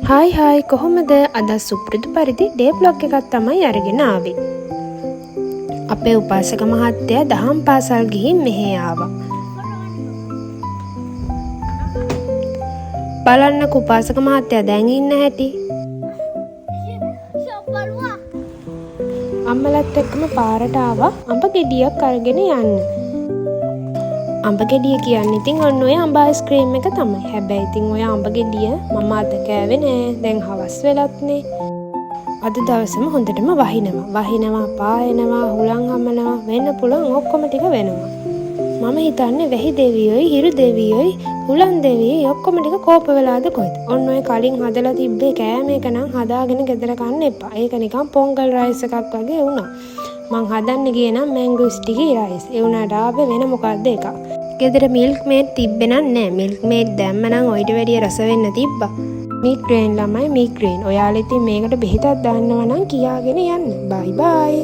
Hi කොහොමද? අද සුපුරුදු පරිදි ඩේ බ්ලොග් එකක් තමයි අරගෙන ආවේ. අපේ උපාසක මහත්තයා දහම් පාසල් ගිහින් මෙහෙ ආවා. බලන්න උපාසක මහත්තයා දැන් ඉන්න හැටි. අම්මලත් එක්කම පාරට ආවා අඹ ගෙඩියක් අරගෙන යන්න. අඹ ගෙඩිය කියන්නේ ඉතින් ඔන්න ඔය අඹ අයිස්ක්‍රීම් එක තමයි. හැබැයි ඉතින් ඔය අඹ ගෙඩිය මම අද කෑවේ නෑ. දැන් හවස් වෙලත්නේ. අද දවසම හොඳටම වහිනවා, පායනවා, හුලං හමනවා, වෙන්න පුළුවන් ඔක්කොම ටික වෙනවා. මම හිතන්නේ වැහි දෙවියෝයි, හිරු දෙවියෝයි, හුලං දෙවියෝයි ඔක්කොම ටික කෝප වෙලාද කොහෙද? ඔන්න ඔය කලින් හදලා තිබ්බේ කෑම එක නම් හදාගෙන ගෙදර කන්න එපා. ඒක නිකන් පොංගල් රයිස් එකක් වගේ වුණා. මං හදන්න ගියේ නම් මැංගෝ ස්ටිකි රයිස්. ඒ උනාට ආවේ වෙන මොකක්ද එකක්. ගෙදර මිල්ක් මේඩ් තිබ්බේ නෑ. මිල්ක් මේඩ් දැම්ම නම් ඔයිට වැඩිය රස වෙන්න තිබ්බා. මිග්‍රේන් ළමයි මිග්‍රේන්. ඔයාලා ඉතින් මේකට බෙහෙතක් දාන්නවා නම් කියාගෙන යන්න. බයි බයි.